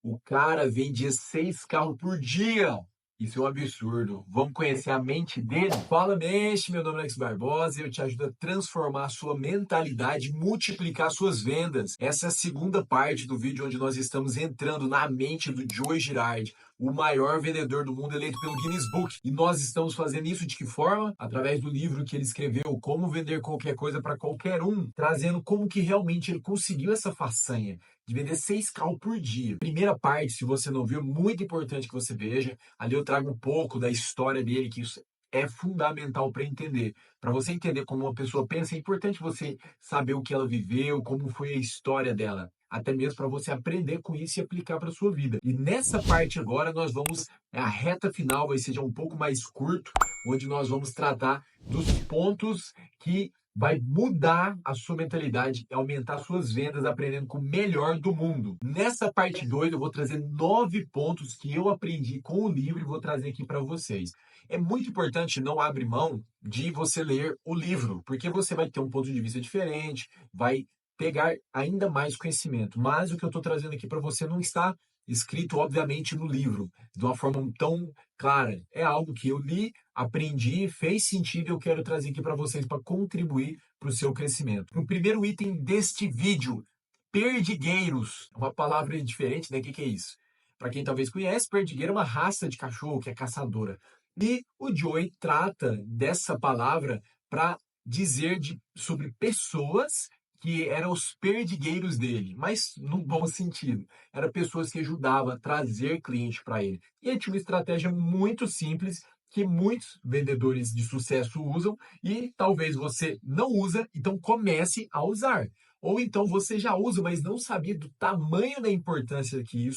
O cara vendia 6 carros por dia. Isso é um absurdo. Vamos conhecer a mente dele? Fala, mente! Meu nome é Alex Barbosa e eu te ajudo a transformar a sua mentalidade e multiplicar suas vendas. Essa é a segunda parte do vídeo onde nós estamos entrando na mente do Joe Girardi, o maior vendedor do mundo eleito pelo Guinness Book. E nós estamos fazendo isso de que forma? Através do livro que ele escreveu, Como Vender Qualquer Coisa para Qualquer Um, trazendo como que realmente ele conseguiu essa façanha de vender 6 carros por dia. Primeira parte, se você não viu, muito importante que você veja. Ali eu trago um pouco da história dele, que isso é fundamental para entender. Para você entender como uma pessoa pensa, é importante você saber o que ela viveu, como foi a história dela. Até mesmo para você aprender com isso e aplicar para a sua vida. E nessa parte agora nós vamos, a reta final vai ser já um pouco mais curto, onde nós vamos tratar dos pontos que vai mudar a sua mentalidade e aumentar suas vendas aprendendo com o melhor do mundo. Nessa parte 2, eu vou trazer 9 pontos que eu aprendi com o livro e vou trazer aqui para vocês. É muito importante não abrir mão de você ler o livro, porque você vai ter um ponto de vista diferente, vai pegar ainda mais conhecimento. Mas o que eu estou trazendo aqui para você não está escrito, obviamente, no livro, de uma forma tão clara. É algo que eu li, aprendi, fez sentido e eu quero trazer aqui para vocês para contribuir para o seu crescimento. O primeiro item deste vídeo, perdigueiros. É uma palavra diferente, né? O que é isso? Para quem talvez conhece, perdigueiro é uma raça de cachorro que é caçadora. E o Joey trata dessa palavra para dizer sobre pessoas que eram os perdigueiros dele, mas no bom sentido. Eram pessoas que ajudavam a trazer cliente para ele. E ele tinha uma estratégia muito simples que muitos vendedores de sucesso usam e talvez você não usa, então comece a usar. Ou então você já usa, mas não sabia do tamanho da importância que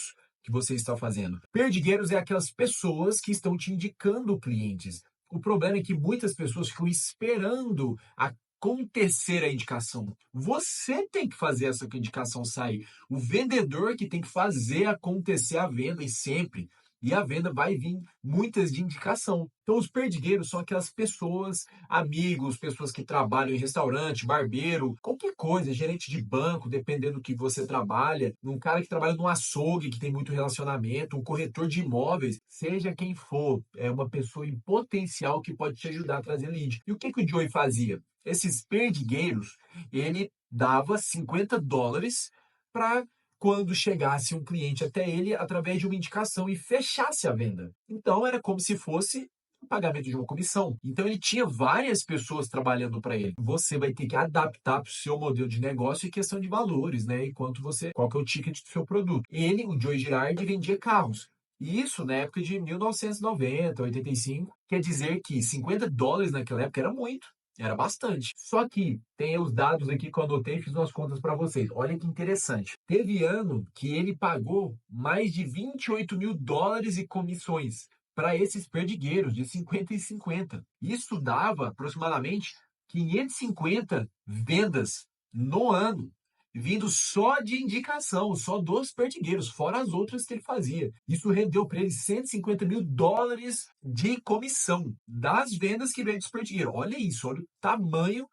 você está fazendo. Perdigueiros é aquelas pessoas que estão te indicando clientes. O problema é que muitas pessoas ficam esperando acontecer a indicação. Você tem que fazer essa indicação sair. O vendedor que tem que fazer acontecer a venda e sempre. E a venda vai vir muitas de indicação. Então, os perdigueiros são aquelas pessoas, amigos, pessoas que trabalham em restaurante, barbeiro, qualquer coisa, gerente de banco, dependendo do que você trabalha, um cara que trabalha num açougue, que tem muito relacionamento, um corretor de imóveis, seja quem for, é uma pessoa em potencial que pode te ajudar a trazer lead. E o que o Joey fazia? Esses perdigueiros, ele dava $50 para quando chegasse um cliente até ele através de uma indicação e fechasse a venda. Então era como se fosse o pagamento de uma comissão. Então ele tinha várias pessoas trabalhando para ele. Você vai ter que adaptar para o seu modelo de negócio e questão de valores, né? Qual que é o ticket do seu produto. Ele, o Joe Girardi, vendia carros. E isso na época de 1990, 85, quer dizer que $50 naquela época era muito. Era bastante. Só que tem os dados aqui que eu anotei e fiz umas contas para vocês. Olha que interessante. Teve ano que ele pagou mais de $28.000 em comissões para esses perdigueiros de 50 e 50. Isso dava aproximadamente 550 vendas no ano, vindo só de indicação, só dos perdigueiros, fora as outras que ele fazia. Isso rendeu para ele $150.000 de comissão das vendas que veio dos perdigueiros. Olha isso, olha o tamanho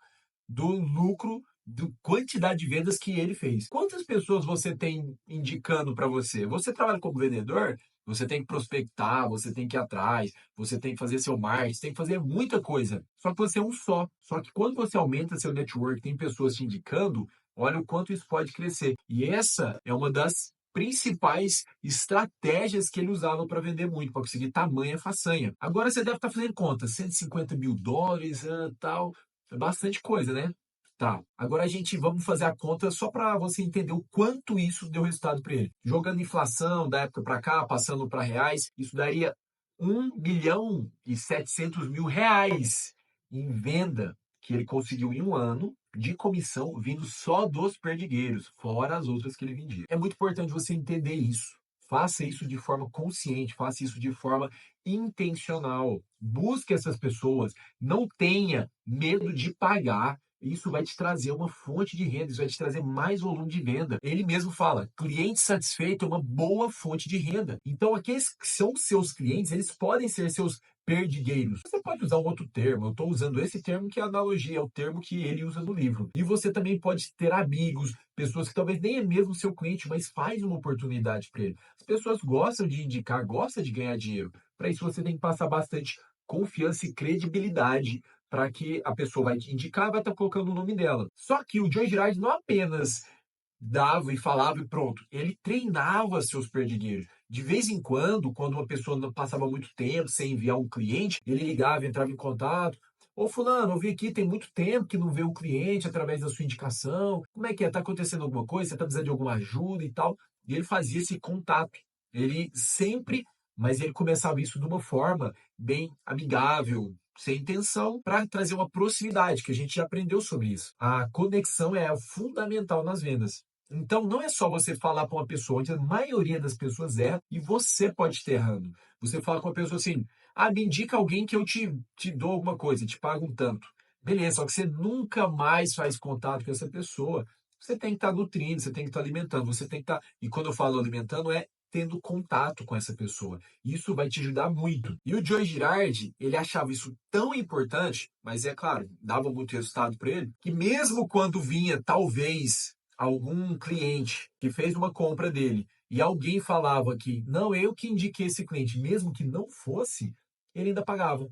do lucro, da quantidade de vendas que ele fez. Quantas pessoas você tem indicando para você? Você trabalha como vendedor? Você tem que prospectar, você tem que ir atrás, você tem que fazer seu marketing, tem que fazer muita coisa. Só que você é um só. Só que quando você aumenta seu network, tem pessoas te indicando, olha o quanto isso pode crescer. E essa é uma das principais estratégias que ele usava para vender muito, para conseguir tamanha façanha. Agora você deve estar fazendo conta, $150.000, tal, é bastante coisa, né? Tá, agora vamos fazer a conta só para você entender o quanto isso deu resultado para ele. Jogando inflação da época para cá, passando para reais, isso daria R$ 1.700.000 em venda que ele conseguiu em um ano de comissão vindo só dos perdigueiros, fora as outras que ele vendia. É muito importante você entender isso. Faça isso de forma consciente, faça isso de forma intencional. Busque essas pessoas, não tenha medo de pagar isso vai te trazer uma fonte de renda, isso vai te trazer mais volume de venda. Ele mesmo fala, cliente satisfeito é uma boa fonte de renda. Então, aqueles que são seus clientes, eles podem ser seus perdigueiros. Você pode usar um outro termo, eu estou usando esse termo que é analogia, é o termo que ele usa no livro. E você também pode ter amigos, pessoas que talvez nem é mesmo seu cliente, mas faz uma oportunidade para ele. As pessoas gostam de indicar, gostam de ganhar dinheiro. Para isso você tem que passar bastante confiança e credibilidade para que a pessoa vai te indicar, vai estar colocando o nome dela. Só que o Joe Girardi não apenas dava e falava e pronto. Ele treinava seus perdigueiros. De vez em quando uma pessoa não passava muito tempo sem enviar um cliente, ele ligava, entrava em contato. Ô fulano, eu vi aqui, tem muito tempo que não vê um cliente através da sua indicação. Como é que é? Tá acontecendo alguma coisa? Você está precisando de alguma ajuda e tal? E ele fazia esse contato. Ele sempre, mas ele começava isso de uma forma bem amigável, sem intenção, para trazer uma proximidade, que a gente já aprendeu sobre isso. A conexão é fundamental nas vendas. Então, não é só você falar para uma pessoa, onde a maioria das pessoas erra, e você pode estar errando. Você fala com a pessoa assim, me indica alguém que eu te dou alguma coisa, te pago um tanto. Beleza, só que você nunca mais faz contato com essa pessoa. Você tem que estar nutrindo, você tem que estar alimentando, você tem que estar... E quando eu falo alimentando, é tendo contato com essa pessoa. Isso vai te ajudar muito. E o Joe Girardi, ele achava isso tão importante, mas é claro, dava muito resultado para ele, que mesmo quando vinha, talvez, algum cliente que fez uma compra dele e alguém falava que, não, eu que indiquei esse cliente, mesmo que não fosse, ele ainda pagava.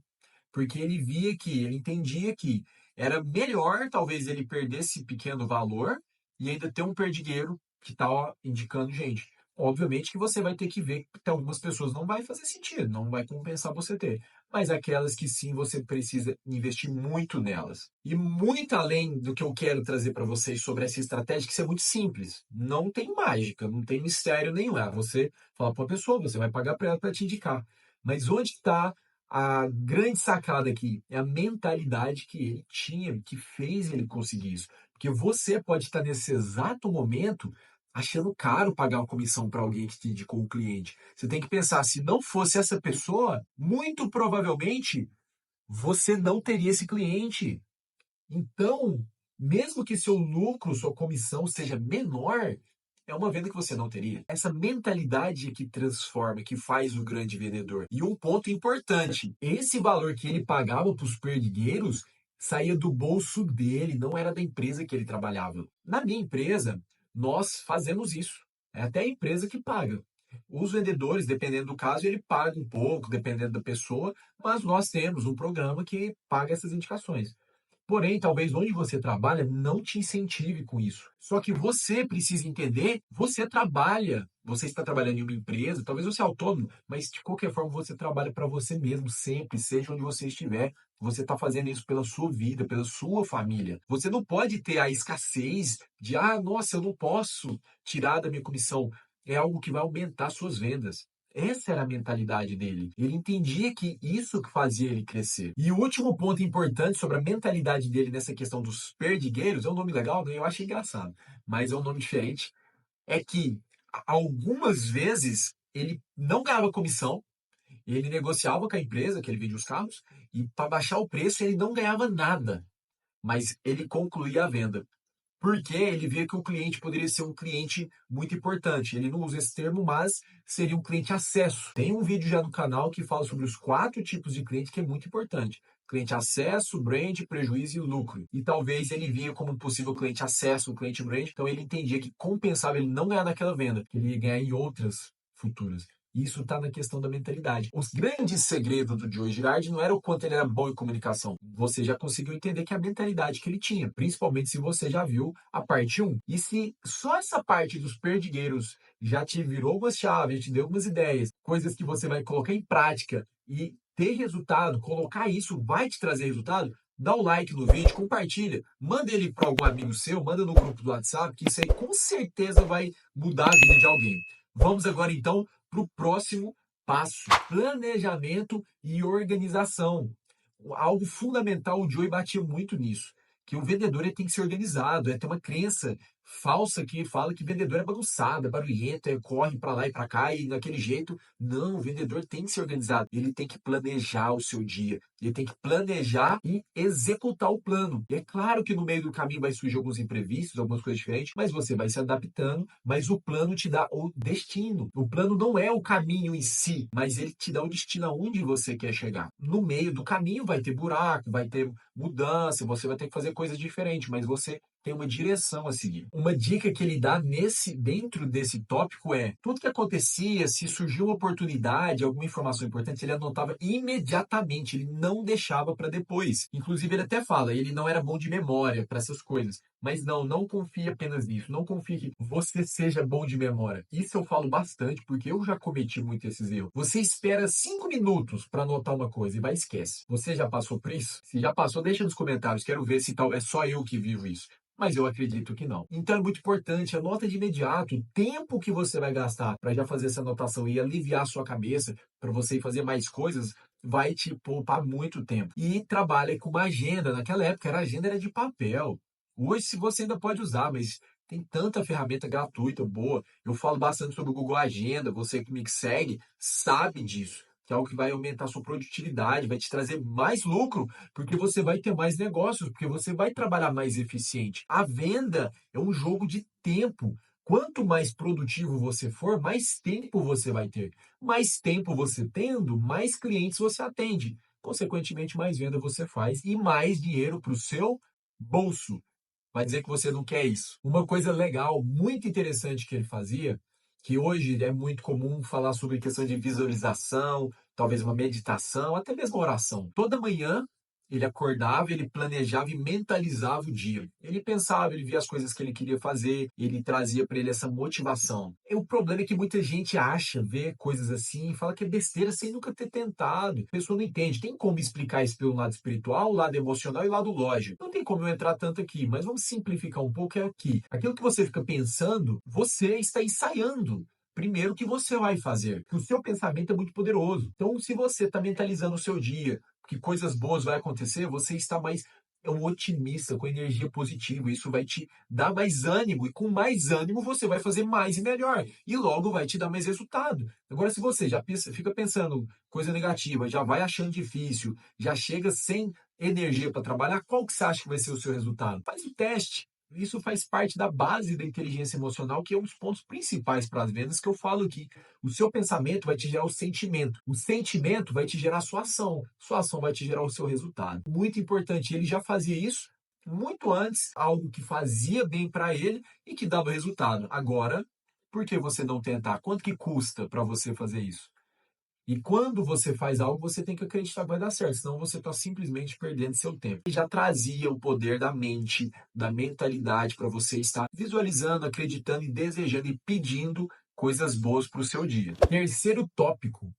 Porque ele via que, ele entendia que era melhor, talvez, ele perder esse pequeno valor e ainda ter um perdigueiro que está indicando gente. Obviamente que você vai ter que ver que algumas pessoas não vai fazer sentido, não vai compensar você ter. Mas aquelas que sim, você precisa investir muito nelas. E muito além do que eu quero trazer para vocês sobre essa estratégia, que isso é muito simples. Não tem mágica, não tem mistério nenhum. Você fala para uma pessoa, você vai pagar para ela para te indicar. Mas onde está a grande sacada aqui? É a mentalidade que ele tinha, que fez ele conseguir isso. Porque você pode estar nesse exato momento achando caro pagar uma comissão para alguém que te indicou um cliente. Você tem que pensar, se não fosse essa pessoa, muito provavelmente você não teria esse cliente. Então, mesmo que seu lucro, sua comissão seja menor, é uma venda que você não teria. Essa mentalidade que transforma, que faz o grande vendedor. E um ponto importante, esse valor que ele pagava para os perdigueiros saía do bolso dele, não era da empresa que ele trabalhava. Na minha empresa, nós fazemos isso. É até a empresa que paga. Os vendedores, dependendo do caso, ele paga um pouco, dependendo da pessoa, mas nós temos um programa que paga essas indicações. Porém, talvez onde você trabalha não te incentive com isso. Só que você precisa entender, você trabalha, você está trabalhando em uma empresa, talvez você é autônomo, mas de qualquer forma você trabalha para você mesmo sempre, seja onde você estiver. Você está fazendo isso pela sua vida, pela sua família. Você não pode ter a escassez de, nossa, eu não posso tirar da minha comissão. É algo que vai aumentar suas vendas. Essa era a mentalidade dele. Ele entendia que isso que fazia ele crescer. E o último ponto importante sobre a mentalidade dele nessa questão dos perdigueiros, é um nome legal, né? Eu acho engraçado, mas é um nome diferente, é que algumas vezes ele não ganhava comissão, ele negociava com a empresa que ele vendia os carros, e para baixar o preço ele não ganhava nada, mas ele concluía a venda. Porque ele via que o cliente poderia ser um cliente muito importante. Ele não usa esse termo, mas seria um cliente acesso. Tem um vídeo já no canal que fala sobre os 4 tipos de cliente que é muito importante. Cliente acesso, brand, prejuízo e lucro. E talvez ele via como um possível cliente acesso, um cliente brand, então ele entendia que compensava ele não ganhar naquela venda, que ele ia ganhar em outras futuras. Isso está na questão da mentalidade. Os grandes segredos do Joe Girardi não era o quanto ele era bom em comunicação. Você já conseguiu entender que a mentalidade que ele tinha, principalmente se você já viu a parte 1. E se só essa parte dos perdigueiros já te virou algumas chaves, já te deu algumas ideias, coisas que você vai colocar em prática e ter resultado, colocar isso vai te trazer resultado, dá um like no vídeo, compartilha, manda ele para algum amigo seu, manda no grupo do WhatsApp, que isso aí com certeza vai mudar a vida de alguém. Vamos agora então para o próximo passo: planejamento e organização. Algo fundamental, o Joey batia muito nisso, que o vendedor ele tem que ser organizado, é ter uma crença falsa que fala que vendedor é bagunçado, é barulhento, corre para lá e para cá e daquele jeito. Não, o vendedor tem que ser organizado. Ele tem que planejar o seu dia. Ele tem que planejar e executar o plano. E é claro que no meio do caminho vai surgir alguns imprevistos, algumas coisas diferentes, mas você vai se adaptando, mas o plano te dá o destino. O plano não é o caminho em si, mas ele te dá o destino aonde você quer chegar. No meio do caminho vai ter buraco, vai ter mudança, você vai ter que fazer coisas diferentes, mas você tem uma direção a seguir. Uma dica que ele dá dentro desse tópico é: tudo que acontecia, se surgiu uma oportunidade, alguma informação importante, ele anotava imediatamente, ele não deixava para depois. Inclusive, ele até fala, ele não era bom de memória para essas coisas. Mas não confie apenas nisso. Não confie que você seja bom de memória. Isso eu falo bastante, porque eu já cometi muito esses erros. Você espera 5 minutos para anotar uma coisa e vai e esquece. Você já passou por isso? Se já passou, deixa nos comentários. Quero ver se tal é só eu que vivo isso. Mas eu acredito que não. Então é muito importante, anota de imediato o tempo que você vai gastar para já fazer essa anotação e aliviar a sua cabeça para você ir fazer mais coisas, vai te poupar muito tempo. E trabalha com uma agenda. Naquela época, a agenda era de papel. Hoje, se você ainda pode usar, mas tem tanta ferramenta gratuita, boa. Eu falo bastante sobre o Google Agenda, você que me segue sabe disso, que é algo que vai aumentar a sua produtividade, vai te trazer mais lucro, porque você vai ter mais negócios, porque você vai trabalhar mais eficiente. A venda é um jogo de tempo. Quanto mais produtivo você for, mais tempo você vai ter. Mais tempo você tendo, mais clientes você atende. Consequentemente, mais venda você faz e mais dinheiro para o seu bolso. Vai dizer que você não quer isso. Uma coisa legal, muito interessante que ele fazia, que hoje é muito comum falar sobre questão de visualização, talvez uma meditação, até mesmo oração. Toda manhã ele acordava, ele planejava e mentalizava o dia. Ele pensava, ele via as coisas que ele queria fazer, ele trazia para ele essa motivação. E o problema é que muita gente acha, vê coisas assim e fala que é besteira sem nunca ter tentado. A pessoa não entende. Tem como explicar isso pelo lado espiritual, lado emocional e lado lógico. Não tem como eu entrar tanto aqui, mas vamos simplificar um pouco aqui. Aquilo que você fica pensando, você está ensaiando primeiro o que você vai fazer. O seu pensamento é muito poderoso. Então, se você está mentalizando o seu dia, que coisas boas vai acontecer, você está mais um otimista, com energia positiva. Isso vai te dar mais ânimo, e com mais ânimo você vai fazer mais e melhor. E logo vai te dar mais resultado. Agora, se você já fica pensando coisa negativa, já vai achando difícil, já chega sem energia para trabalhar, qual que você acha que vai ser o seu resultado? Faz o teste. Isso faz parte da base da inteligência emocional, que é um dos pontos principais para as vendas que eu falo aqui. O seu pensamento vai te gerar o sentimento. O sentimento vai te gerar a sua ação. Sua ação vai te gerar o seu resultado. Muito importante. Ele já fazia isso muito antes, algo que fazia bem para ele e que dava resultado. Agora, por que você não tentar? Quanto que custa para você fazer isso? E quando você faz algo, você tem que acreditar que vai dar certo, senão você está simplesmente perdendo seu tempo. E já trazia o poder da mente, da mentalidade para você estar visualizando, acreditando e desejando e pedindo coisas boas para o seu dia. Terceiro tópico: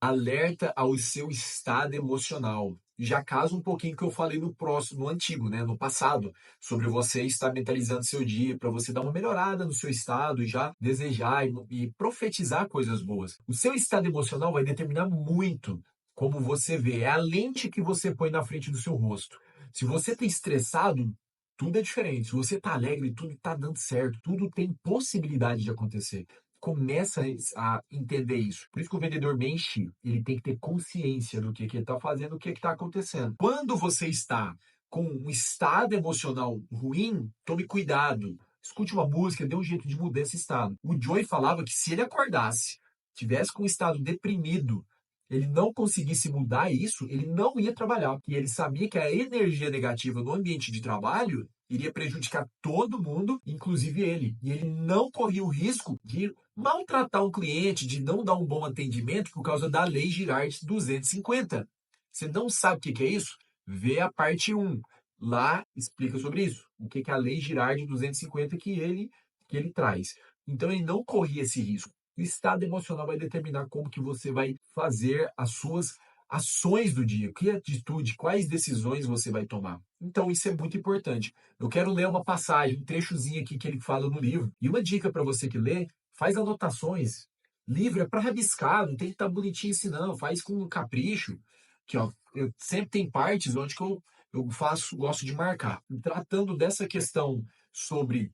alerta ao seu estado emocional. Já casa um pouquinho que eu falei no próximo, no antigo, né, no passado, sobre você estar mentalizando seu dia para você dar uma melhorada no seu estado e já desejar e profetizar coisas boas. O seu estado emocional vai determinar muito como você vê, é a lente que você põe na frente do seu rosto. Se você está estressado, tudo é diferente. Se você está alegre, tudo está dando certo, tudo tem possibilidade de acontecer. Começa a entender isso. Por isso que o vendedor mente, ele tem que ter consciência do que ele está fazendo, o que está acontecendo. Quando você está com um estado emocional ruim, tome cuidado. Escute uma música, dê um jeito de mudar esse estado. O Joey falava que se ele acordasse, tivesse com um estado deprimido, ele não conseguisse mudar isso, ele não ia trabalhar. E ele sabia que a energia negativa no ambiente de trabalho iria prejudicar todo mundo, inclusive ele. E ele não corria o risco de maltratar um cliente, de não dar um bom atendimento por causa da Lei Girardi 250. Você não sabe o que é isso? Vê a parte 1. Lá explica sobre isso. O que é a Lei Girardi 250 que ele traz. Então ele não corria esse risco. O estado emocional vai determinar como que você vai fazer as suas ações do dia, que atitude, quais decisões você vai tomar. Então isso é muito importante. Eu quero ler uma passagem, um trechozinho aqui que ele fala no livro. E uma dica para você que lê, faz anotações. Livro é para rabiscar, não tem que estar bonitinho assim não, faz com capricho. Que ó, eu sempre tem partes onde que eu gosto de marcar. Tratando dessa questão sobre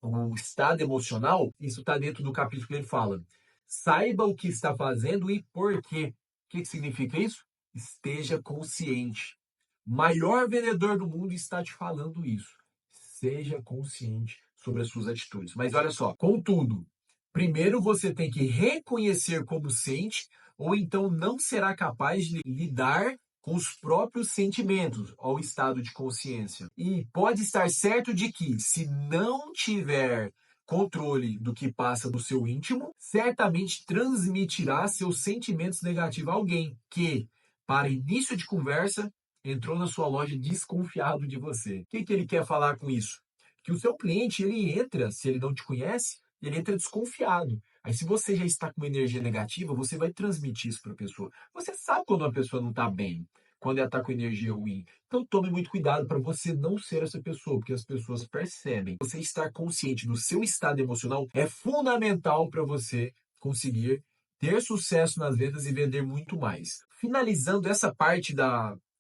o estado emocional, isso está dentro do capítulo que ele fala. Saiba o que está fazendo e por quê. O que significa isso? Esteja consciente. O maior vendedor do mundo está te falando isso. Seja consciente sobre as suas atitudes. Mas olha só, contudo, primeiro você tem que reconhecer como sente, ou então não será capaz de lidar com os próprios sentimentos ao estado de consciência. E pode estar certo de que, se não tiver controle do que passa no seu íntimo, certamente transmitirá seus sentimentos negativos a alguém que, para início de conversa, entrou na sua loja desconfiado de você. O que ele quer falar com isso? Que o seu cliente, ele entra, se ele não te conhece, ele entra desconfiado. Aí, se você já está com uma energia negativa, você vai transmitir isso para a pessoa. Você sabe quando uma pessoa não está bem, quando ela está com energia ruim. Então, tome muito cuidado para você não ser essa pessoa, porque as pessoas percebem. Você estar consciente do seu estado emocional é fundamental para você conseguir ter sucesso nas vendas e vender muito mais. Finalizando essa parte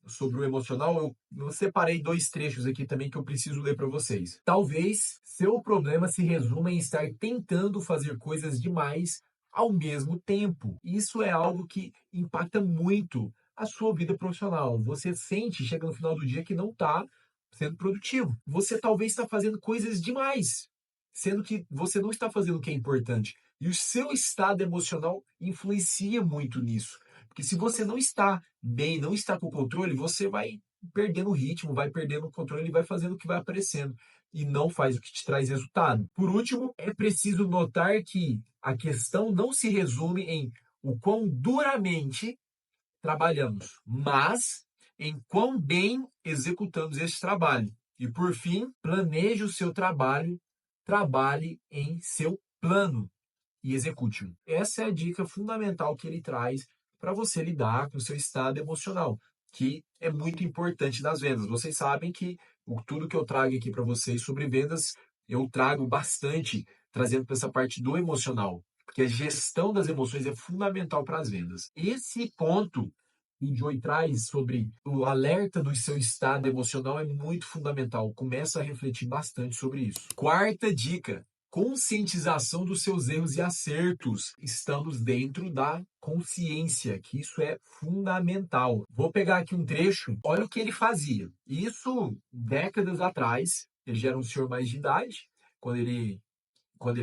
sobre o emocional, eu separei 2 trechos aqui também que eu preciso ler para vocês. Talvez seu problema se resuma em estar tentando fazer coisas demais ao mesmo tempo. Isso é algo que impacta muito a sua vida profissional. Você sente, chega no final do dia, que não está sendo produtivo. Você talvez está fazendo coisas demais, sendo que você não está fazendo o que é importante. E o seu estado emocional influencia muito nisso. Porque se você não está bem, não está com o controle, você vai perdendo o ritmo, vai perdendo o controle e vai fazendo o que vai aparecendo. E não faz o que te traz resultado. Por último, é preciso notar que a questão não se resume em o quão duramente trabalhamos, mas em quão bem executamos esse trabalho. E por fim, planeje o seu trabalho, trabalhe em seu plano e execute-o. Essa é a dica fundamental que ele traz para você lidar com o seu estado emocional, que é muito importante nas vendas. Vocês sabem que tudo que eu trago aqui para vocês sobre vendas, eu trago bastante, trazendo para essa parte do emocional, porque a gestão das emoções é fundamental para as vendas. Esse ponto que o Joey traz sobre o alerta do seu estado emocional é muito fundamental. Começa a refletir bastante sobre isso. Quarta dica: conscientização dos seus erros e acertos. Estamos dentro da consciência, que isso é fundamental. Vou pegar aqui um trecho. Olha o que ele fazia. Isso décadas atrás. Ele já era um senhor mais de idade, quando ele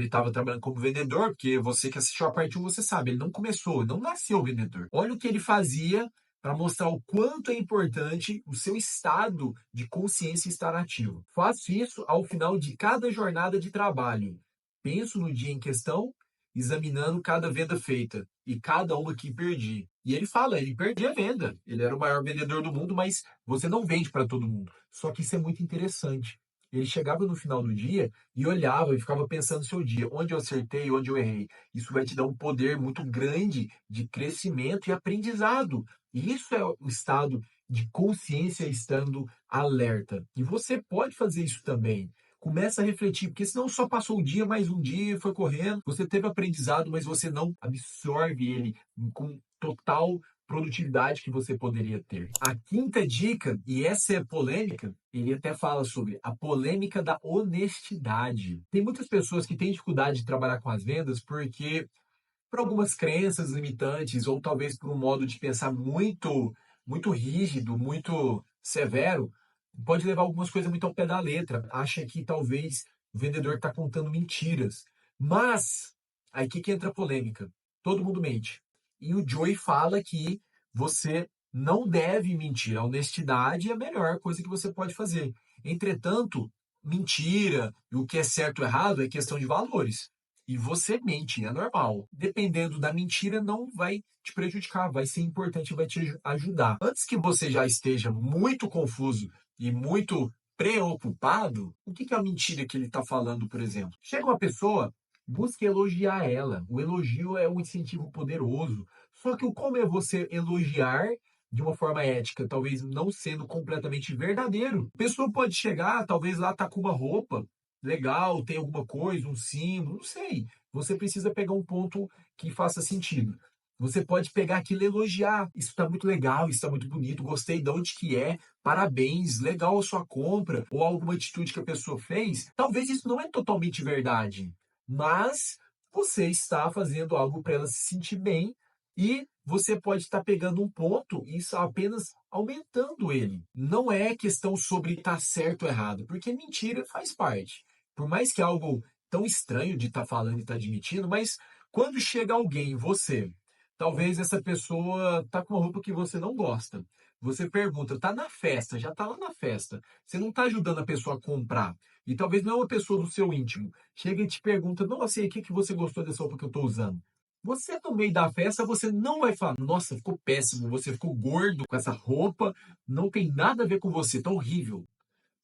estava trabalhando como vendedor, porque você que assistiu a parte 1, você sabe, ele não começou, não nasceu vendedor. Olha o que ele fazia para mostrar o quanto é importante o seu estado de consciência estar ativo. Faço isso ao final de cada jornada de trabalho. Penso no dia em questão, examinando cada venda feita e cada uma que perdi. E ele fala, ele perdia a venda. Ele era o maior vendedor do mundo, mas você não vende para todo mundo. Só que isso é muito interessante. Ele chegava no final do dia e olhava e ficava pensando no seu dia, onde eu acertei, onde eu errei. Isso vai te dar um poder muito grande de crescimento e aprendizado. E isso é o estado de consciência estando alerta. E você pode fazer isso também. Começa a refletir, porque senão só passou o dia, mais um dia, foi correndo. Você teve aprendizado, mas você não absorve ele com total produtividade que você poderia ter. A quinta dica, e essa é polêmica, ele até fala sobre a polêmica da honestidade. Tem muitas pessoas que têm dificuldade de trabalhar com as vendas porque por algumas crenças limitantes ou talvez por um modo de pensar muito rígido, muito severo, pode levar algumas coisas muito ao pé da letra. Acha que talvez o vendedor está contando mentiras. Mas aí que entra a polêmica. Todo mundo mente. E o Joey fala que você não deve mentir. A honestidade é a melhor coisa que você pode fazer. Entretanto, mentira e o que é certo ou errado é questão de valores. E você mente, é normal. Dependendo da mentira, não vai te prejudicar, vai ser importante, vai te ajudar. Antes que você já esteja muito confuso e muito preocupado, o que é a mentira que ele está falando, por exemplo? Chega uma pessoa, busque elogiar ela. O elogio é um incentivo poderoso. Só que como é você elogiar de uma forma ética, talvez não sendo completamente verdadeiro? A pessoa pode chegar, talvez lá tá com uma roupa legal, tem alguma coisa, um símbolo, não sei. Você precisa pegar um ponto que faça sentido. Você pode pegar aquilo e elogiar. Isso está muito legal, isso está muito bonito, gostei de onde que é, parabéns, legal a sua compra, ou alguma atitude que a pessoa fez. Talvez isso não é totalmente verdade, mas você está fazendo algo para ela se sentir bem e você pode estar pegando um ponto e isso apenas aumentando ele. Não é questão sobre estar certo ou errado, porque mentira faz parte. Por mais que é algo tão estranho de estar falando e estar admitindo, mas quando chega alguém, você, talvez essa pessoa tá com uma roupa que você não gosta. Você pergunta, tá na festa, já tá lá na festa. Você não tá ajudando a pessoa a comprar. E talvez não é uma pessoa do seu íntimo. Chega e te pergunta, nossa, e aí, o que que você gostou dessa roupa que eu tô usando? Você, no meio da festa, você não vai falar, nossa, ficou péssimo, você ficou gordo com essa roupa, não tem nada a ver com você, tá horrível.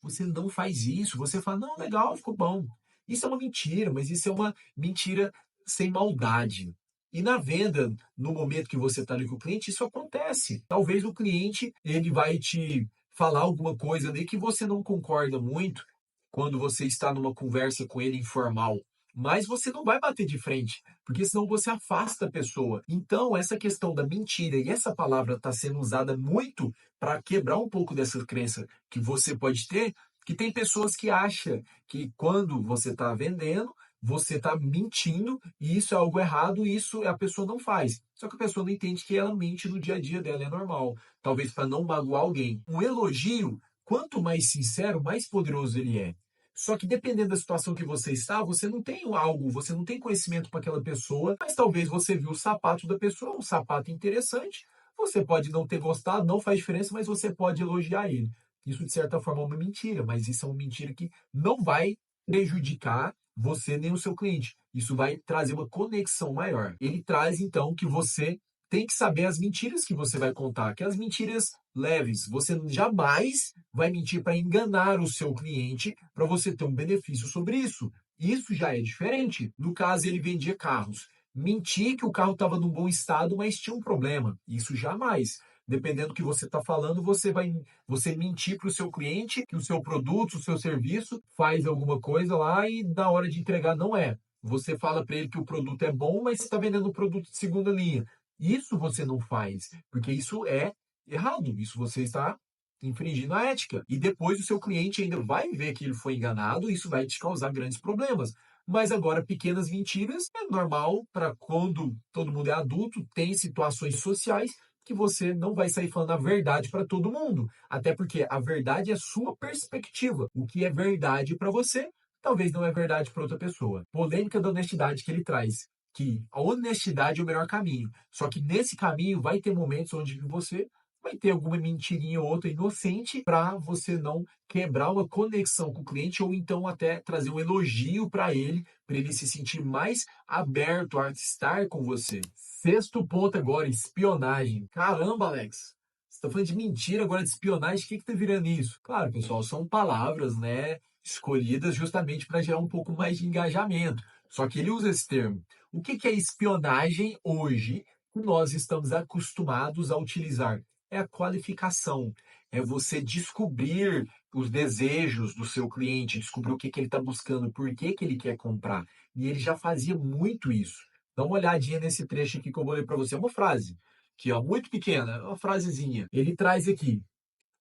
Você não faz isso. Você fala, não, legal, ficou bom. Isso é uma mentira, mas isso é uma mentira sem maldade. E na venda, no momento que você está ali com o cliente, isso acontece. Talvez o cliente ele vai te falar alguma coisa ali que você não concorda muito quando você está numa conversa com ele informal. Mas você não vai bater de frente, porque senão você afasta a pessoa. Então, essa questão da mentira e essa palavra está sendo usada muito para quebrar um pouco dessa crença que você pode ter, que tem pessoas que acham que quando você está vendendo, você está mentindo e isso é algo errado e isso a pessoa não faz. Só que a pessoa não entende que ela mente no dia a dia dela, é normal. Talvez para não magoar alguém. Um elogio, quanto mais sincero, mais poderoso ele é. Só que dependendo da situação que você está, você não tem algo, você não tem conhecimento para aquela pessoa, mas talvez você viu o sapato da pessoa, um sapato interessante, você pode não ter gostado, não faz diferença, mas você pode elogiar ele. Isso, de certa forma, é uma mentira, mas isso é uma mentira que não vai prejudicar você nem o seu cliente. Isso vai trazer uma conexão maior. Ele traz, então, que você tem que saber as mentiras que você vai contar, aquelas mentiras leves. Você jamais vai mentir para enganar o seu cliente para você ter um benefício sobre isso. Isso já é diferente. No caso, ele vendia carros. Mentir que o carro estava num bom estado, mas tinha um problema. Isso jamais. Dependendo do que você está falando, você mentir para o seu cliente que o seu produto, o seu serviço faz alguma coisa lá e na hora de entregar não é. Você fala para ele que o produto é bom, mas você está vendendo um produto de segunda linha. Isso você não faz, porque isso é errado. Isso você está infringindo a ética. E depois o seu cliente ainda vai ver que ele foi enganado, e isso vai te causar grandes problemas. Mas agora, pequenas mentiras é normal para quando todo mundo é adulto, tem situações sociais que você não vai sair falando a verdade para todo mundo. Até porque a verdade é sua perspectiva. O que é verdade para você, talvez não é verdade para outra pessoa. Polêmica da honestidade que ele traz. Que a honestidade é o melhor caminho. Só que nesse caminho vai ter momentos onde você vai ter alguma mentirinha ou outra inocente para você não quebrar uma conexão com o cliente ou então até trazer um elogio para ele se sentir mais aberto a estar com você. Sexto ponto agora, espionagem. Caramba, Alex. Você está falando de mentira agora de espionagem, o que está virando isso? Claro, pessoal, são palavras, né, escolhidas justamente para gerar um pouco mais de engajamento. Só que ele usa esse termo. O que é espionagem hoje que nós estamos acostumados a utilizar? É a qualificação, é você descobrir os desejos do seu cliente, descobrir o que, que ele está buscando, por que, que ele quer comprar. E ele já fazia muito isso. Dá uma olhadinha nesse trecho aqui que eu vou ler para você. É uma frase, que ó, muito pequena, uma frasezinha. Ele traz aqui: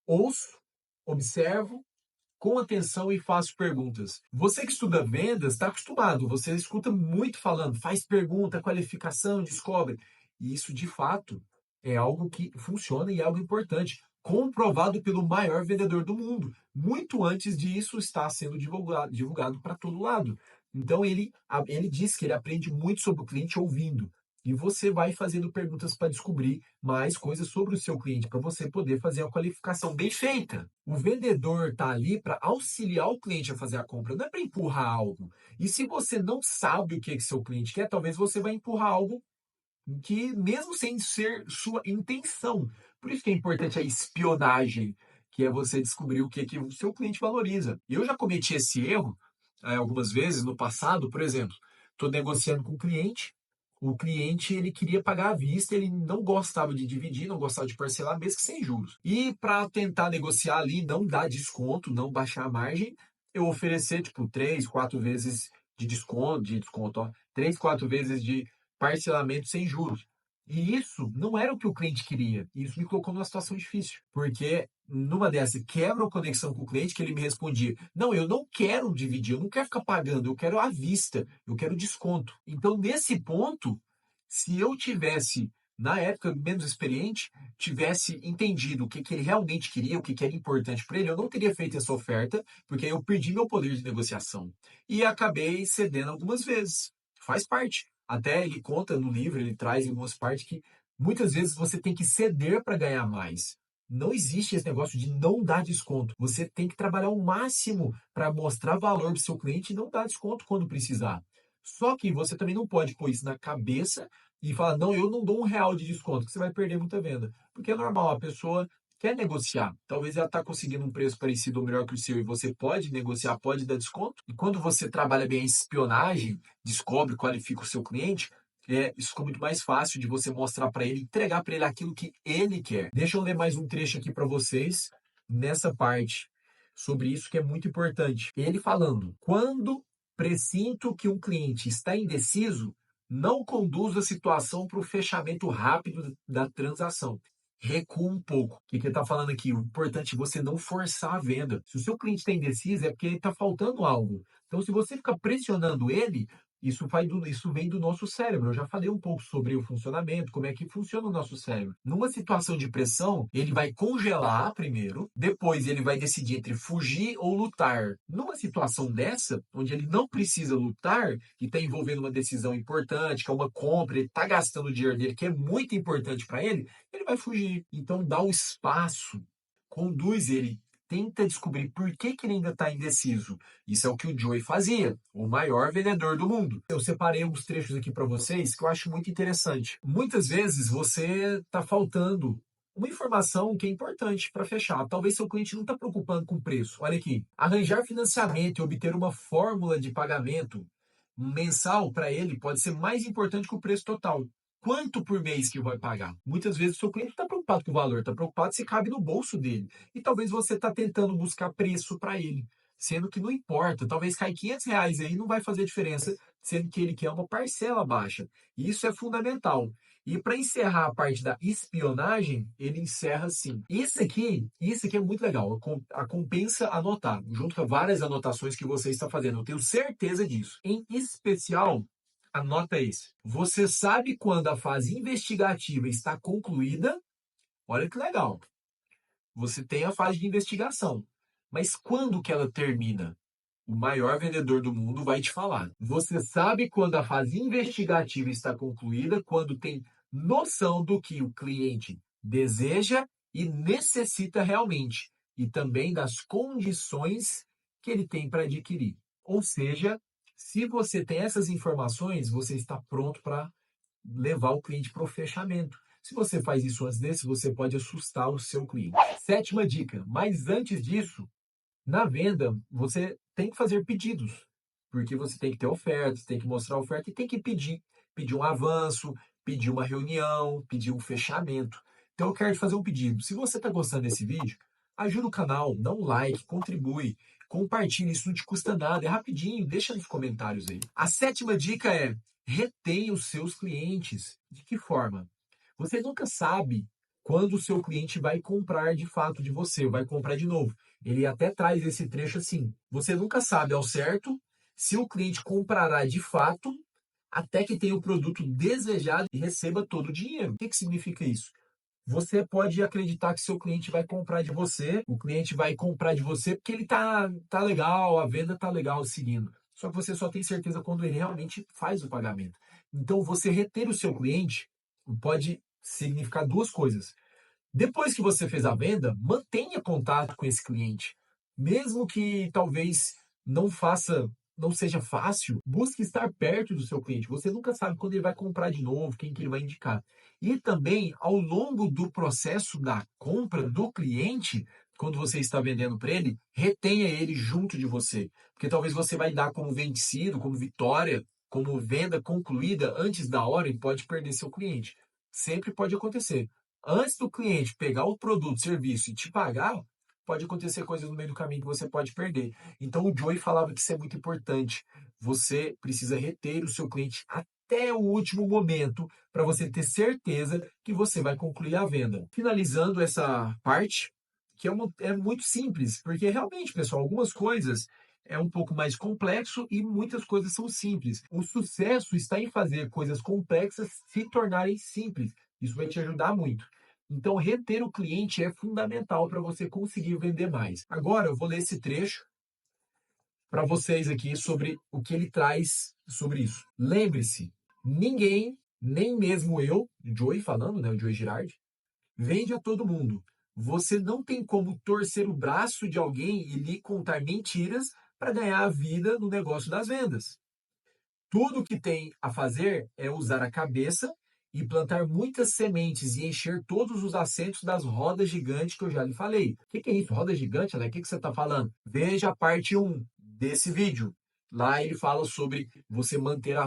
ouço, observo, com atenção e faço perguntas. Você que estuda vendas está acostumado, você escuta muito falando, faz pergunta, qualificação, descobre. E isso, de fato, é algo que funciona e é algo importante, comprovado pelo maior vendedor do mundo, muito antes disso estar sendo divulgado para todo lado. Então, ele diz que ele aprende muito sobre o cliente ouvindo. E você vai fazendo perguntas para descobrir mais coisas sobre o seu cliente, para você poder fazer a qualificação bem feita. O vendedor está ali para auxiliar o cliente a fazer a compra, não é para empurrar algo. E se você não sabe o que seu cliente quer, talvez você vai empurrar algo que, mesmo sem ser sua intenção. Por isso que é importante a espionagem, que é você descobrir o que o seu cliente valoriza. Eu já cometi esse erro algumas vezes no passado, por exemplo, estou negociando com o cliente ele queria pagar à vista, ele não gostava de dividir, não gostava de parcelar, mesmo que sem juros. E para tentar negociar ali, não dar desconto, não baixar a margem, eu oferecer tipo 3, 4 vezes de desconto, ó, 3, 4 vezes de parcelamento sem juros. E isso não era o que o cliente queria. E isso me colocou numa situação difícil. Porque numa dessas, quebra a conexão com o cliente, que ele me respondia: não, eu não quero dividir, eu não quero ficar pagando, eu quero à vista, eu quero desconto. Então, nesse ponto, se eu tivesse, na época, menos experiente, tivesse entendido o que, que ele realmente queria, o que, que era importante para ele, eu não teria feito essa oferta, porque aí eu perdi meu poder de negociação. E acabei cedendo algumas vezes. Faz parte. Até ele conta no livro, ele traz em algumas partes que muitas vezes você tem que ceder para ganhar mais. Não existe esse negócio de não dar desconto. Você tem que trabalhar o máximo para mostrar valor para o seu cliente e não dar desconto quando precisar. Só que você também não pode pôr isso na cabeça e falar: não, eu não dou R$ 1 de desconto, que você vai perder muita venda. Porque é normal, a pessoa quer negociar. Talvez ela está conseguindo um preço parecido ou melhor que o seu e você pode negociar, pode dar desconto. E quando você trabalha bem a espionagem, descobre, qualifica o seu cliente, isso ficou muito mais fácil de você mostrar para ele, entregar para ele aquilo que ele quer. Deixa eu ler mais um trecho aqui para vocês, nessa parte, sobre isso que é muito importante. Ele falando: quando presinto que um cliente está indeciso, não conduz a situação para o fechamento rápido da transação. Recua um pouco. O que ele está falando aqui? O importante é você não forçar a venda. Se o seu cliente está indeciso, é porque está faltando algo. Então, se você ficar pressionando ele, isso vem do nosso cérebro. Eu já falei um pouco sobre o funcionamento, como é que funciona o nosso cérebro. Numa situação de pressão, ele vai congelar primeiro, depois ele vai decidir entre fugir ou lutar. Numa situação dessa, onde ele não precisa lutar e está envolvendo uma decisão importante, que é uma compra, ele está gastando o dinheiro dele, que é muito importante para ele vai fugir. Então, dá um espaço, conduz ele, tenta descobrir por que, que ele ainda está indeciso. Isso é o que o Joey fazia, o maior vendedor do mundo. Eu separei alguns trechos aqui para vocês que eu acho muito interessante. Muitas vezes você está faltando uma informação que é importante para fechar. Talvez seu cliente não está preocupando com o preço. Olha aqui, arranjar financiamento e obter uma fórmula de pagamento mensal para ele pode ser mais importante que o preço total. Quanto por mês que vai pagar? Muitas vezes o seu cliente está preocupado com o valor, está preocupado se cabe no bolso dele. E talvez você está tentando buscar preço para ele, sendo que não importa. Talvez cair R$ 500 aí não vai fazer diferença, sendo que ele quer uma parcela baixa. E isso é fundamental. E para encerrar a parte da espionagem, ele encerra assim. Isso aqui é muito legal. A compensa anotar, junto com várias anotações que você está fazendo. Eu tenho certeza disso. Em especial, anota isso. Você sabe quando a fase investigativa está concluída? Olha que legal. Você tem a fase de investigação. Mas quando que ela termina? O maior vendedor do mundo vai te falar. Você sabe quando a fase investigativa está concluída, quando tem noção do que o cliente deseja e necessita realmente, e também das condições que ele tem para adquirir. Ou seja, se você tem essas informações, você está pronto para levar o cliente para o fechamento. Se você faz isso antes desse, você pode assustar o seu cliente. Sétima dica, mas antes disso, na venda, você tem que fazer pedidos, porque você tem que ter ofertas, tem que mostrar a oferta e tem que pedir. Pedir um avanço, pedir uma reunião, pedir um fechamento. Então eu quero te fazer um pedido. Se você está gostando desse vídeo, ajuda o canal, dá um like, contribui, compartilha, isso não te custa nada, é rapidinho, deixa nos comentários aí. A sétima dica é: retenha os seus clientes. De que forma? Você nunca sabe quando o seu cliente vai comprar de fato de você, vai comprar de novo. Ele até traz esse trecho assim: você nunca sabe ao certo se o cliente comprará de fato até que tenha o produto desejado e receba todo o dinheiro. O que significa isso? Você pode acreditar que seu cliente vai comprar de você, o cliente vai comprar de você porque ele tá legal, a venda tá legal seguindo. Só que você só tem certeza quando ele realmente faz o pagamento. Então, você reter o seu cliente pode significar duas coisas. Depois que você fez a venda, mantenha contato com esse cliente. Mesmo que talvez não faça, não seja fácil, busque estar perto do seu cliente. Você nunca sabe quando ele vai comprar de novo, quem que ele vai indicar. E também, ao longo do processo da compra do cliente, quando você está vendendo para ele, retenha ele junto de você. Porque talvez você vai dar como vencido, como vitória, como venda concluída antes da hora e pode perder seu cliente. Sempre pode acontecer. Antes do cliente pegar o produto, serviço e te pagar, pode acontecer coisas no meio do caminho que você pode perder. Então o Joey falava que isso é muito importante. Você precisa reter o seu cliente até até o último momento para você ter certeza que você vai concluir a venda. Finalizando essa parte, que é muito simples, porque realmente, pessoal, algumas coisas é um pouco mais complexo e muitas coisas são simples. O sucesso está em fazer coisas complexas se tornarem simples. Isso vai te ajudar muito. Então, reter o cliente é fundamental para você conseguir vender mais. Agora, eu vou ler esse trecho para vocês aqui sobre o que ele traz sobre isso. Lembre-se, ninguém, nem mesmo eu, Joey falando, né, o Joey Girardi, vende a todo mundo. Você não tem como torcer o braço de alguém e lhe contar mentiras para ganhar a vida no negócio das vendas. Tudo o que tem a fazer é usar a cabeça e plantar muitas sementes e encher todos os assentos das rodas gigantes que eu já lhe falei. O que é isso? Roda gigante, Alex? O que você está falando? Veja a parte 1 desse vídeo. Lá ele fala sobre você manter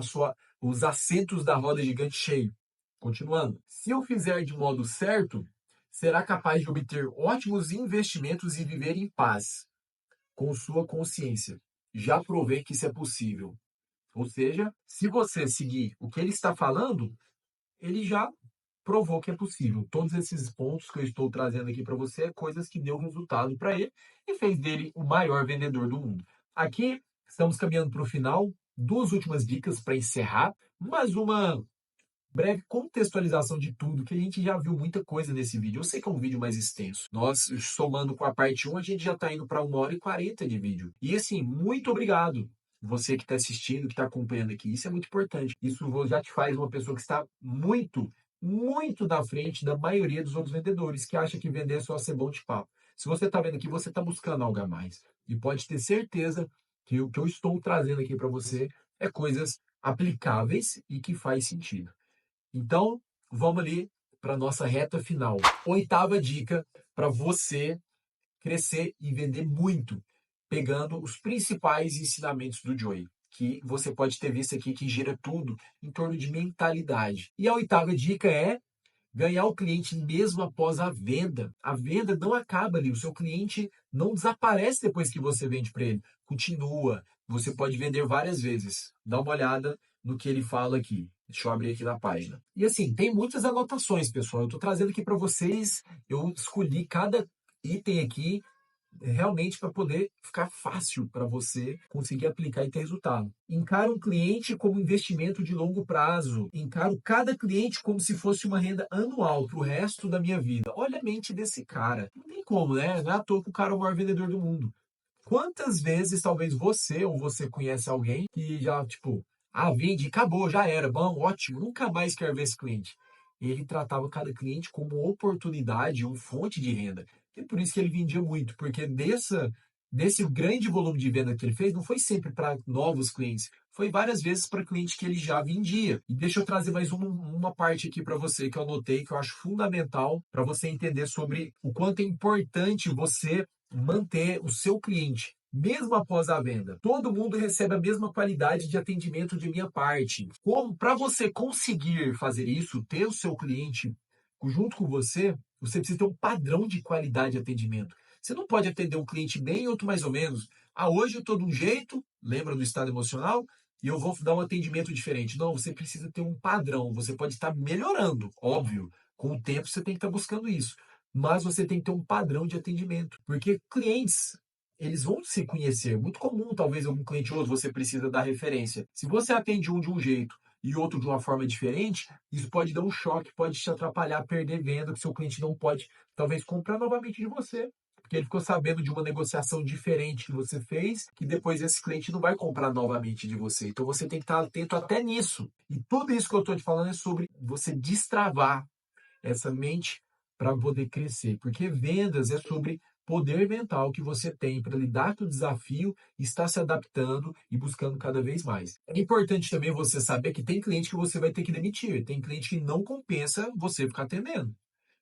os assentos da roda gigante cheio. Continuando. Se eu fizer de modo certo, será capaz de obter ótimos investimentos e viver em paz com sua consciência. Já provei que isso é possível. Ou seja, se você seguir o que ele está falando, ele já provou que é possível. Todos esses pontos que eu estou trazendo aqui para você é coisas que deu resultado para ele e fez dele o maior vendedor do mundo. Aqui estamos caminhando para o final, duas últimas dicas para encerrar, mais uma breve contextualização de tudo, que a gente já viu muita coisa nesse vídeo. Eu sei que é um vídeo mais extenso. Nós, somando com a parte 1, a gente já está indo para 1h40 de vídeo. E assim, muito obrigado. Você que está assistindo, que está acompanhando aqui. Isso é muito importante. Isso já te faz uma pessoa que está muito, muito na frente da maioria dos outros vendedores, que acha que vender é só ser bom de papo. Se você está vendo aqui, você está buscando algo a mais. E pode ter certeza que o que eu estou trazendo aqui para você é coisas aplicáveis e que faz sentido. Então, vamos ali para a nossa reta final. Oitava dica para você crescer e vender muito, pegando os principais ensinamentos do Joey, que você pode ter visto aqui que gira tudo em torno de mentalidade. E a oitava dica é ganhar o cliente mesmo após a venda. A venda não acaba ali, o seu cliente não desaparece depois que você vende para ele. Continua, você pode vender várias vezes. Dá uma olhada no que ele fala aqui. Deixa eu abrir aqui na página. E assim, tem muitas anotações, pessoal. Eu estou trazendo aqui para vocês, eu escolhi cada item aqui realmente para poder ficar fácil para você conseguir aplicar e ter resultado. Encaro um cliente como investimento de longo prazo. Encaro cada cliente como se fosse uma renda anual para o resto da minha vida. Olha a mente desse cara. Não tem como, né? Não é à toa que o cara é o maior vendedor do mundo. Quantas vezes talvez você ou você conhece alguém que já, tipo, vende, acabou, já era, bom, ótimo, nunca mais quero ver esse cliente. Ele tratava cada cliente como oportunidade, uma fonte de renda. E por isso que ele vendia muito, porque desse grande volume de venda que ele fez, não foi sempre para novos clientes, foi várias vezes para clientes que ele já vendia. E deixa eu trazer mais uma parte aqui para você que eu anotei, que eu acho fundamental para você entender sobre o quanto é importante você manter o seu cliente. Mesmo após a venda, todo mundo recebe a mesma qualidade de atendimento de minha parte. Como para você conseguir fazer isso, ter o seu cliente junto com você, você precisa ter um padrão de qualidade de atendimento. Você não pode atender um cliente bem e outro mais ou menos. Hoje eu estou de um jeito, lembra do estado emocional, e eu vou dar um atendimento diferente. Não, você precisa ter um padrão. Você pode estar melhorando, óbvio. Com o tempo você tem que estar buscando isso. Mas você tem que ter um padrão de atendimento. Porque clientes, eles vão se conhecer. Muito comum, talvez, algum cliente ou outro, você precisa dar referência. Se você atende um de um jeito e outro de uma forma diferente, isso pode dar um choque, pode te atrapalhar, perder venda, que seu cliente não pode, talvez, comprar novamente de você. Porque ele ficou sabendo de uma negociação diferente que você fez, que depois esse cliente não vai comprar novamente de você. Então você tem que estar atento até nisso. E tudo isso que eu estou te falando é sobre você destravar essa mente para poder crescer. Porque vendas é sobre poder mental que você tem para lidar com o desafio, estar se adaptando e buscando cada vez mais. É importante também você saber que tem cliente que você vai ter que demitir, tem cliente que não compensa você ficar atendendo.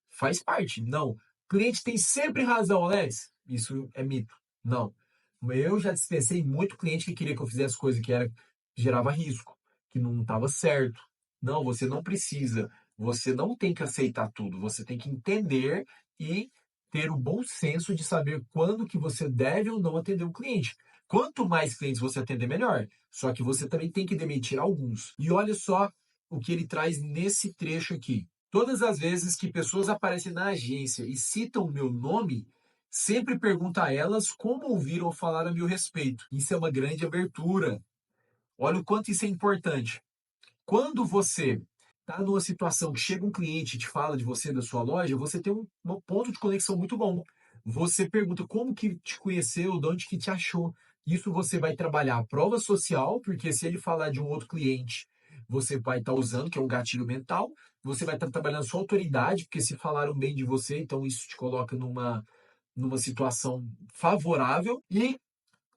Faz parte. Não. Cliente tem sempre razão, Alex. Isso é mito. Não. Eu já dispensei muito cliente que queria que eu fizesse coisa que gerava risco, que não estava certo. Não, você não precisa. Você não tem que aceitar tudo. Você tem que entender e ter o bom senso de saber quando que você deve ou não atender um cliente. Quanto mais clientes você atender, melhor. Só que você também tem que demitir alguns. E olha só o que ele traz nesse trecho aqui. Todas as vezes que pessoas aparecem na agência e citam o meu nome, sempre pergunto a elas como ouviram falar a meu respeito. Isso é uma grande abertura. Olha o quanto isso é importante. Quando você está numa situação que chega um cliente e te fala de você, da sua loja, você tem um ponto de conexão muito bom. Você pergunta como que te conheceu, de onde que te achou. Isso você vai trabalhar a prova social, porque se ele falar de um outro cliente, você vai estar usando, que é um gatilho mental. Você vai estar trabalhando sua autoridade, porque se falaram bem de você, então isso te coloca numa situação favorável. E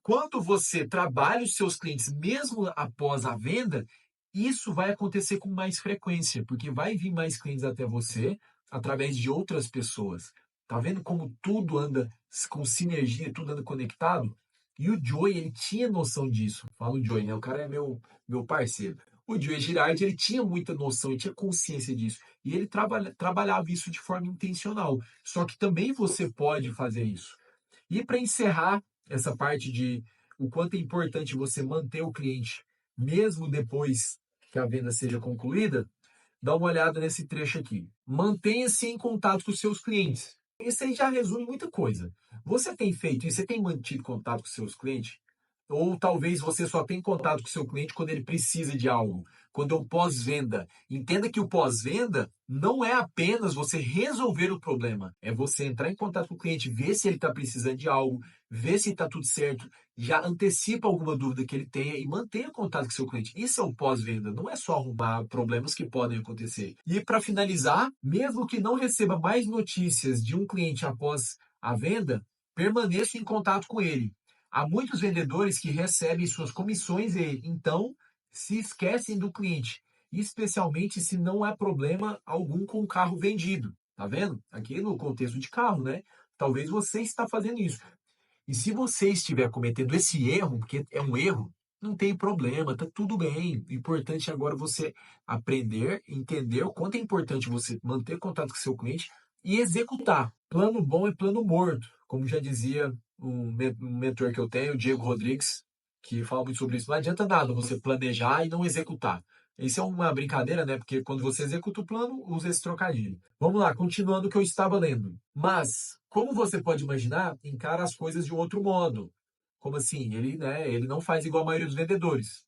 quando você trabalha os seus clientes mesmo após a venda, isso vai acontecer com mais frequência, porque vai vir mais clientes até você através de outras pessoas. Tá vendo como tudo anda com sinergia, tudo anda conectado? E o Joey, ele tinha noção disso. Fala o Joey, né? O cara é meu parceiro. O Joey Girardi, ele tinha muita noção, ele tinha consciência disso. E ele trabalhava isso de forma intencional. Só que também você pode fazer isso. E para encerrar essa parte de o quanto é importante você manter o cliente, mesmo depois que a venda seja concluída, dá uma olhada nesse trecho aqui. Mantenha-se em contato com os seus clientes. Isso aí já resume muita coisa. Você tem feito isso? Você tem mantido contato com os seus clientes? Ou talvez você só tem contato com o seu cliente quando ele precisa de algo, quando é um pós-venda. Entenda que o pós-venda não é apenas você resolver o problema, é você entrar em contato com o cliente, ver se ele está precisando de algo, ver se está tudo certo, já antecipa alguma dúvida que ele tenha e mantenha contato com o seu cliente. Isso é o pós-venda, não é só arrumar problemas que podem acontecer. E para finalizar, mesmo que não receba mais notícias de um cliente após a venda, permaneça em contato com ele. Há muitos vendedores que recebem suas comissões e, então, se esquecem do cliente, especialmente se não há problema algum com o carro vendido. Tá vendo? Aqui no contexto de carro, né? Talvez você está fazendo isso. E se você estiver cometendo esse erro, porque é um erro, não tem problema, tá tudo bem. O importante agora é você aprender, entender o quanto é importante você manter contato com o seu cliente e executar. Plano bom é plano morto, como já dizia um mentor que eu tenho, o Diego Rodrigues, que fala muito sobre isso. Não adianta nada você planejar e não executar. Isso é uma brincadeira, né? Porque quando você executa o plano, usa esse trocadilho. Vamos lá, continuando o que eu estava lendo. Mas, como você pode imaginar, encara as coisas de outro modo. Como assim? Ele não faz igual a maioria dos vendedores,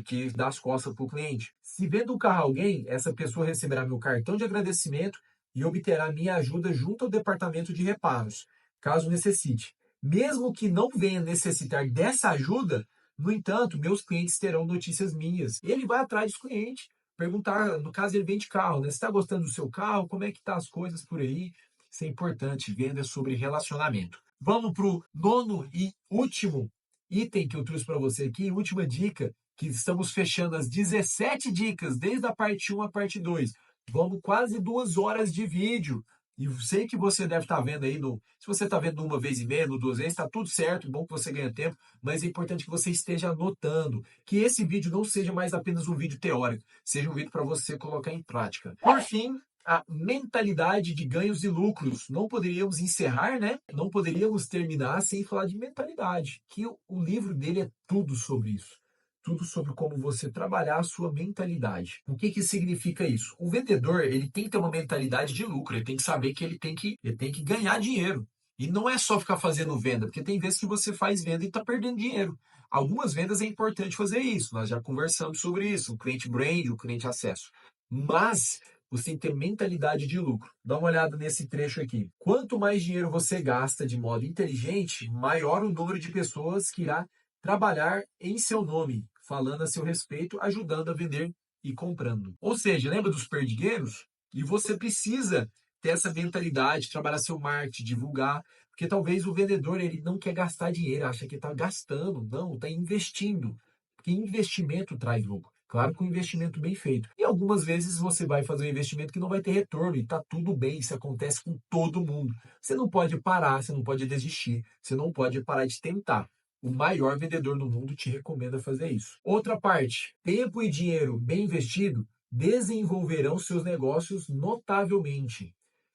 que dá as costas para o cliente. Se vendo um carro a alguém, essa pessoa receberá meu cartão de agradecimento e obterá minha ajuda junto ao departamento de reparos, caso necessite. Mesmo que não venha necessitar dessa ajuda, no entanto, meus clientes terão notícias minhas. Ele vai atrás dos clientes, perguntar, no caso ele vende carro, né? Você está gostando do seu carro? Como é que tá as coisas por aí? Isso é importante, venda sobre relacionamento. Vamos para o nono e último item que eu trouxe para você aqui, última dica, que estamos fechando as 17 dicas, desde a parte 1 à parte 2. Vamos quase 2 horas de vídeo. E sei que você deve estar vendo aí, se você está vendo uma vez e meia, 2 vezes, está tudo certo, bom que você ganha tempo, mas é importante que você esteja anotando, que esse vídeo não seja mais apenas um vídeo teórico, seja um vídeo para você colocar em prática. Por fim, a mentalidade de ganhos e lucros. Não poderíamos encerrar, né? Não poderíamos terminar sem falar de mentalidade, que o livro dele é tudo sobre isso. Tudo sobre como você trabalhar a sua mentalidade. O que significa isso? O vendedor, ele tem que ter uma mentalidade de lucro, ele tem que saber que ele tem que ganhar dinheiro. E não é só ficar fazendo venda, porque tem vezes que você faz venda e está perdendo dinheiro. Algumas vendas é importante fazer isso, nós já conversamos sobre isso, o cliente brand, o cliente acesso. Mas você tem que ter mentalidade de lucro. Dá uma olhada nesse trecho aqui. Quanto mais dinheiro você gasta de modo inteligente, maior o número de pessoas que irá trabalhar em seu nome, falando a seu respeito, ajudando a vender e comprando. Ou seja, lembra dos perdigueiros? E você precisa ter essa mentalidade, trabalhar seu marketing, divulgar, porque talvez o vendedor ele não quer gastar dinheiro, acha que está gastando, não, está investindo. Porque investimento traz lucro. Claro que um investimento bem feito. E algumas vezes você vai fazer um investimento que não vai ter retorno e está tudo bem, isso acontece com todo mundo. Você não pode parar, você não pode desistir, você não pode parar de tentar. O maior vendedor no mundo te recomenda fazer isso. Outra parte, tempo e dinheiro bem investido desenvolverão seus negócios notavelmente.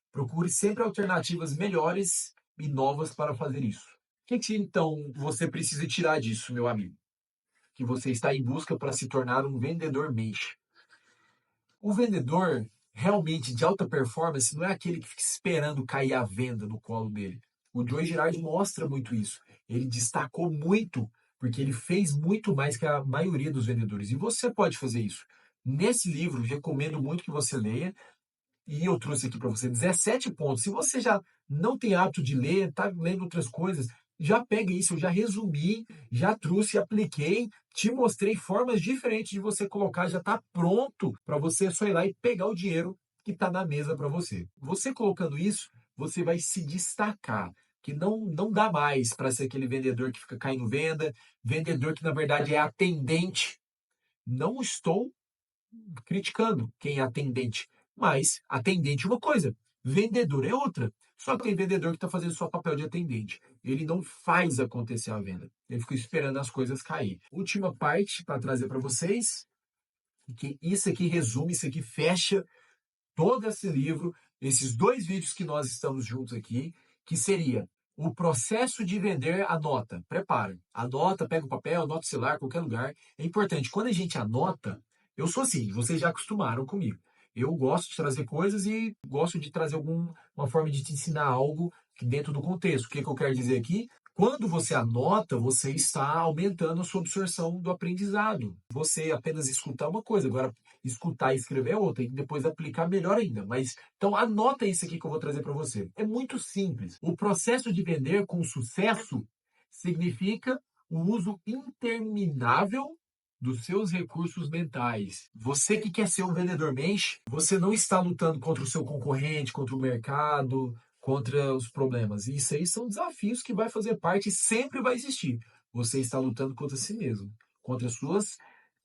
Procure sempre alternativas melhores e novas para fazer isso. Que então você precisa tirar disso, meu amigo? Que você está em busca para se tornar um vendedor mês. O vendedor realmente de alta performance não é aquele que fica esperando cair a venda no colo dele. O Joe Girardi mostra muito isso. Ele destacou muito porque ele fez muito mais que a maioria dos vendedores. E você pode fazer isso. Nesse livro, recomendo muito que você leia. E eu trouxe aqui para você 17 pontos. Se você já não tem hábito de ler, está lendo outras coisas, já pega isso, eu já resumi, já trouxe, apliquei, te mostrei formas diferentes de você colocar, já está pronto para você só ir lá e pegar o dinheiro que está na mesa para você. Você colocando isso, você vai se destacar, que não dá mais para ser aquele vendedor que fica caindo venda, vendedor que na verdade é atendente. Não estou criticando quem é atendente. Mas atendente é uma coisa, vendedor é outra. Só que tem vendedor que está fazendo só papel de atendente. Ele não faz acontecer a venda. Ele fica esperando as coisas cair. Última parte para trazer para vocês, que isso aqui resume, isso aqui fecha todo esse livro, esses dois vídeos que nós estamos juntos aqui, que seria o processo de vender. Anota, prepara, anota, pega o papel, anota o celular, qualquer lugar. É importante, quando a gente anota, eu sou assim, vocês já acostumaram comigo. Eu gosto de trazer coisas e gosto de trazer uma forma de te ensinar algo dentro do contexto. O que eu quero dizer aqui? Quando você anota, você está aumentando a sua absorção do aprendizado. Você apenas escutar uma coisa, agora escutar e escrever é outra, e depois aplicar melhor ainda. Mas então anota isso aqui que eu vou trazer para você. É muito simples. O processo de vender com sucesso significa o uso interminável dos seus recursos mentais. Você que quer ser um vendedor mês, você não está lutando contra o seu concorrente, contra o mercado, contra os problemas. E isso aí são desafios que vai fazer parte e sempre vai existir. Você está lutando contra si mesmo, contra as suas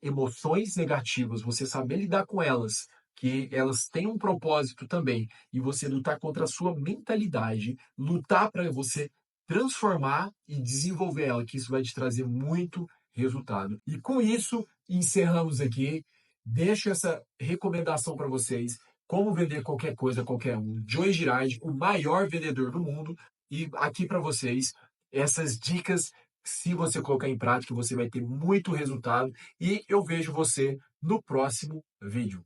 emoções negativas, você saber lidar com elas, que elas têm um propósito também, e você lutar contra a sua mentalidade, lutar para você transformar e desenvolver ela, que isso vai te trazer muito resultado. E com isso, encerramos aqui. Deixo essa recomendação para vocês. Como vender qualquer coisa, qualquer um. Joe Girardi, o maior vendedor do mundo. E aqui para vocês, essas dicas, se você colocar em prática, você vai ter muito resultado. E eu vejo você no próximo vídeo.